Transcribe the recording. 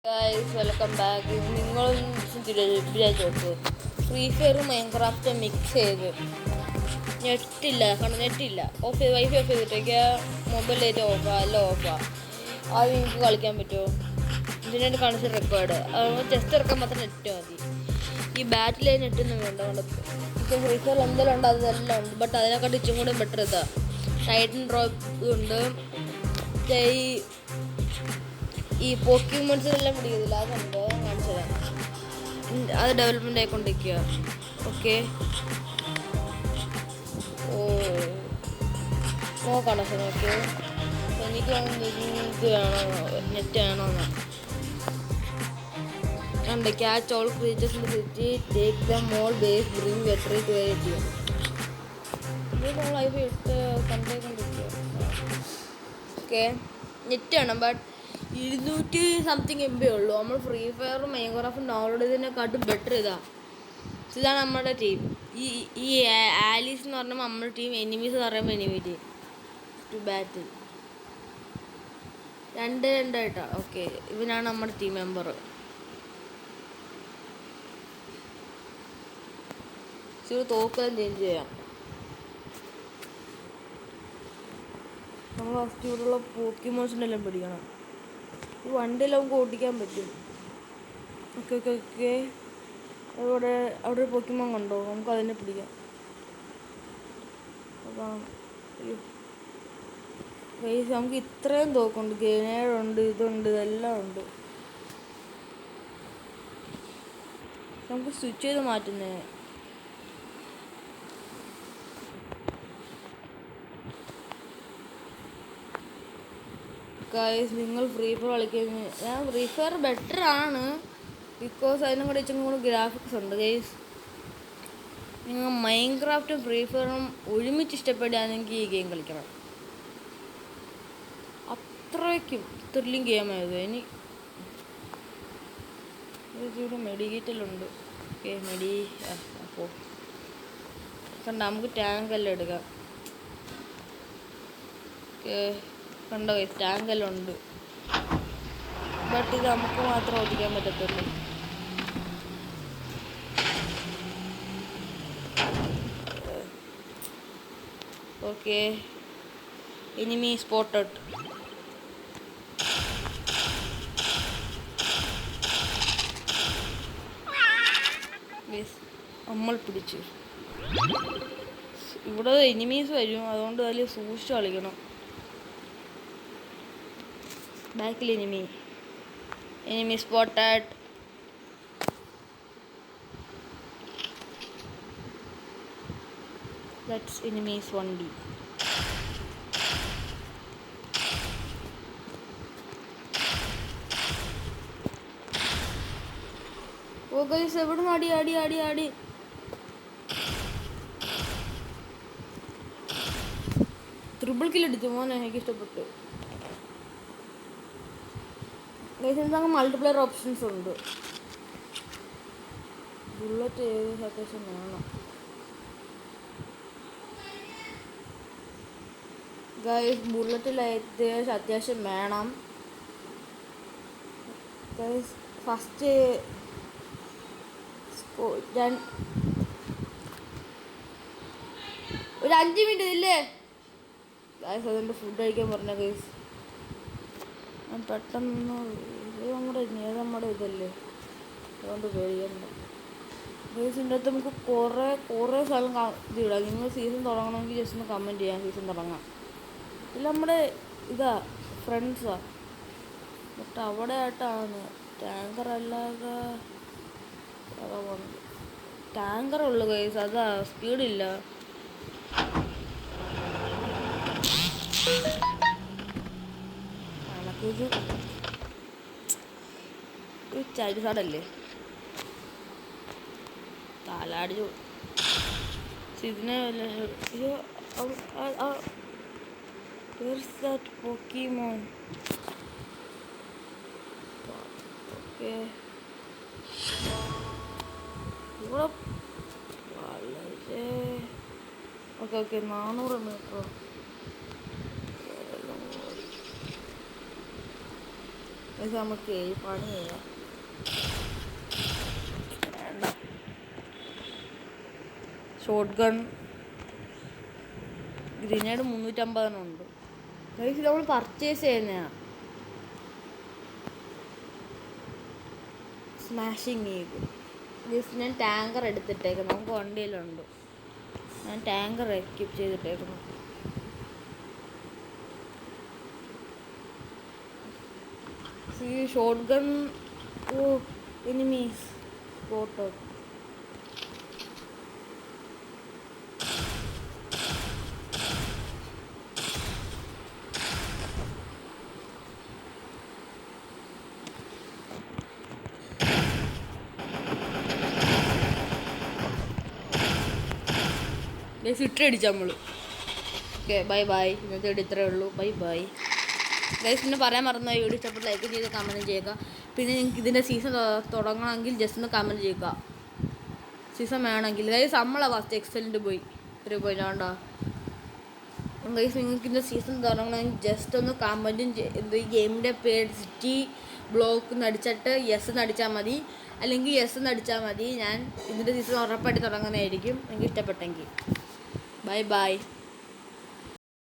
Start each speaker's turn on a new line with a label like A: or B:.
A: Guys welcome back. നിങ്ങളൊന്നും വിചാരിച്ചു നോക്ക്, ഫ്രീ ഫയറും മൈൻക്രാഫ്റ്റും മിക്സ് ചെയ്ത് നെറ്റില്ല, കാരണം നെറ്റില്ല, വൈഫൈ ഓഫ് ചെയ്തിട്ടേക്ക് മൊബൈൽ ഡേറ്റ് ഓഫാ അല്ല ഓഫാ. അത് നിങ്ങൾക്ക് കളിക്കാൻ പറ്റുമോ? ഇതിനായിട്ട് കണക്ഷൻ റെക്കോർഡ് ടെസ്റ്റ് ഇറക്കാൻ മാത്രം നെറ്റ് മതി. ഈ ബാറ്റിലെ നെറ്റൊന്നും വേണ്ട. ഇപ്പോൾ ഫ്രീ ഫയർ എന്തെല്ലാം ഉണ്ട് അതെല്ലാം ഉണ്ട്. ബട്ട് അതിനെക്കാട്ട് ഇച്ചും കൂടെ ബെറ്റർ ഇതാ. ടൈറ്റൻ ഡ്രോപ്പ് ഉണ്ട്. ഈ പോക്കിമോൺസിനെല്ലാം പിടിക്കുന്നില്ല, അതുണ്ട്, കാണിച്ചു തരാം. അത് ഡെവലപ്മെൻ്റ് ആയിക്കൊണ്ടിരിക്കുക. ഓക്കെ, നോക്കണം സാർ. ഓക്കെ, എനിക്ക് ഇത് വേണോ, നെറ്റ് വേണമെന്ന് ഉണ്ട്. Catch all creatures in the city, take them all base, bring victory to a ഇത് നമ്മൾ ലൈഫ് ഇട്ട് കണ്ടുകൊണ്ടിരിക്കുക. ഓക്കെ, നെറ്റ് വേണം. ബട്ട് 200 സംതിങ് MB ഉള്ളൂ. നമ്മൾ ഫ്രീ ഫയറും മൈൻക്രാഫ്റ്റും ഡൗൺലോഡ് ചെയ്തതിനെക്കാട്ടും ബെറ്റർ ഇതാണ് നമ്മുടെ ടീം. ഈ ആലീസ് എന്ന് പറഞ്ഞാൽ നമ്മുടെ ടീം, എനിമീസ് എന്ന് പറയുമ്പോൾ enemy team to battle 2-2 okay, ഇവനാണ് നമ്മുടെ ടീം മെമ്പർ. തോക്കെല്ലാം ചേഞ്ച് ചെയ്യാം. നമ്മൾ ഫസ്റ്റ് ഇവിടെയുള്ള പോക്കിമോൺസിനെല്ലാം പിടിക്കണം. ഈ വണ്ടിയെല്ലാം നമുക്ക് ഓടിക്കാൻ പറ്റും. ഓക്കെ ഓക്കെ ഓക്കെ, അവിടെ ഒരു പോക്കിമോൻ കണ്ടോ? നമുക്ക് അതിനെ പിടിക്കാം. അതാണ് ഗൈസ്, നമുക്ക് ഇത്രയും തോക്കുണ്ട്, ഗ്രനേഡുണ്ട്, ഇതുണ്ട്, ഇതെല്ലാം ഉണ്ട്. നമുക്ക് സ്വിച്ച് ചെയ്ത് മാറ്റുന്നേ. ഗൈസ്, നിങ്ങൾ ഫ്രീ ഫയർ കളിക്കുന്നത്, ഞാൻ ഫ്രീ ഫയർ ബെറ്റർ ആണ്, ബിക്കോസ് അതിനും കൂടെ ഇച്ചിരി കൂടെ ഗ്രാഫിക്സ് ഉണ്ട്. ഗൈസ്, നിങ്ങൾ മൈൻക്രാഫ്റ്റും ഫ്രീ ഫയറും ഒരുമിച്ച് ഇഷ്ടപ്പെടുകയാണെങ്കിൽ ഈ ഗെയിം കളിക്കണം. അത്രയ്ക്കും ത്രില്ലിങ് ഗെയിമായത്. ഇവിടെ മെഡിക്കേറ്റലുണ്ട്. ഓക്കെ, അപ്പോൾ കണ്ട നമുക്ക് ടാങ്കെല്ലാം എടുക്കാം. ഓക്കെ, കണ്ടോ ടാങ്കെല്ലാം ഉണ്ട്. ബട്ട് ഇത് നമുക്ക് മാത്രം ഓടിക്കാൻ പറ്റത്തുള്ളൂ. Okay, enemy spotted. നമ്മൾ പിടിച്ചു. ഇവിടെ എനിമീസ് വരും, അതുകൊണ്ട് വലിയ സൂക്ഷിച്ച് കളിക്കണം. ബാക്കിൽ എനിമി സ്പോട്ടഡ്. ദാറ്റ്സ് എനിമീസ് വണ്ടി. ഓ ഗൈസ്, എവിടുന്ന് അടി അടി അടി അടി. ട്രിപ്പിൾ കില്ലടിച്ചു മോനെ, എനിക്ക് ഇഷ്ടപ്പെട്ടു. ഗൈസ്, എന്താണ് മൾട്ടിപ്ലെയർ ഓപ്ഷൻസ് ഉണ്ട്. ബുള്ളറ്റ് ഏത് അത്യാവശ്യം വേണം. ഗൈസ്, ബുള്ളറ്റിൽ അത്യാവശ്യം വേണം. ഗൈസ്, ഫസ്റ്റ് ഒരു 5 മിനിറ്റ് ഇല്ലേ ഗൈസ്? അതുകൊണ്ട് ഫുഡ് കഴിക്കാൻ പറഞ്ഞ ഗൈസ്, ഞാൻ പെട്ടെന്ന് നമ്മുടെ ഇതല്ലേ, അതുകൊണ്ട് പേടിക്കണ്ട ഗൈസ്. ഇതിൻ്റെ അകത്ത് നമുക്ക് കുറേ സ്ഥലം ഇത് ഇടാം. നിങ്ങൾ സീസൺ തുടങ്ങണമെങ്കിൽ ജസ്റ്റ് ഒന്ന് കമൻറ്റ് ചെയ്യാം, സീസൺ തുടങ്ങാം. ഇല്ല, നമ്മുടെ ഇതാ ഫ്രണ്ട്സാ, ബട്ട് അവിടെ ആയിട്ടാണ് ടാങ്കർ അല്ലാതെ ടാങ്കറുള്ളു ഗൈസ്, അതാ സ്പീഡില്ല. ഇത് ഒരു ചരിസാടല്ലേ, താലാടി ഇതിനെ Where's that Pokemon? Okay. ഇവിടെ വളരെ ഓക്കെ 400 മീറ്റർ. 4 ഇത് നമുക്ക് പണി ചെയ്യാം. വേണ്ട. ഷോട്ട് ഗൺ ഗ്രിനേഡ് 350 ഉണ്ട്. ഇത് നമ്മൾ പർച്ചേസ് ചെയ്യുന്നതാണ്. സ്മാഷിങ് ചെയ്ത് ഞാൻ ടാങ്കർ എടുത്തിട്ടേക്കുന്നു. നമുക്ക് വണ്ടിയിലുണ്ട്. ഞാൻ ടാങ്കർ എക്വിപ്പ് ചെയ്തിട്ടേക്കുന്നു. ഈ shotgun enemies spot. Fit അടിച്ചു നമ്മൾ. Okay, bye bye. ഇന്നത്തെ വീഡിയോ ഇത്രയേ ഉള്ളൂ. Bye bye guys. പിന്നെ പറയാൻ മറന്നു, വീഡിയോ ഇഷ്ടപ്പെട്ട് ലൈക്ക് ചെയ്ത് കമൻറ്റ് ചെയ്യുക. പിന്നെ നിങ്ങൾക്ക് ഇതിൻ്റെ സീസൺ തുടങ്ങണമെങ്കിൽ ജസ്റ്റ് ഒന്ന് കമൻറ്റ് ചെയ്യുക. സീസൺ വേണമെങ്കിൽ ഗൈസ്. നമ്മളാണ് ഫസ്റ്റ് എക്സലൻറ്റ് പോയി 3 വേണ്ടോ ഗൈസ്. നിങ്ങൾക്ക് ഇതിൻ്റെ സീസൺ തുടങ്ങണമെങ്കിൽ ജസ്റ്റ് ഒന്ന് കമൻറ്റും ഈ ഗെയിമിൻ്റെ പേര് സിറ്റി ബ്ലോക്ക് നടിച്ചിട്ട് യെസ് നടിച്ചാൽ മതി, അല്ലെങ്കിൽ യെസ് നടിച്ചാൽ മതി. ഞാൻ ഇതിൻ്റെ സീസൺ ഉറപ്പായിട്ട് തുടങ്ങുന്നതായിരിക്കും, എനിക്ക് ഇഷ്ടപ്പെട്ടെങ്കിൽ. Bye bye.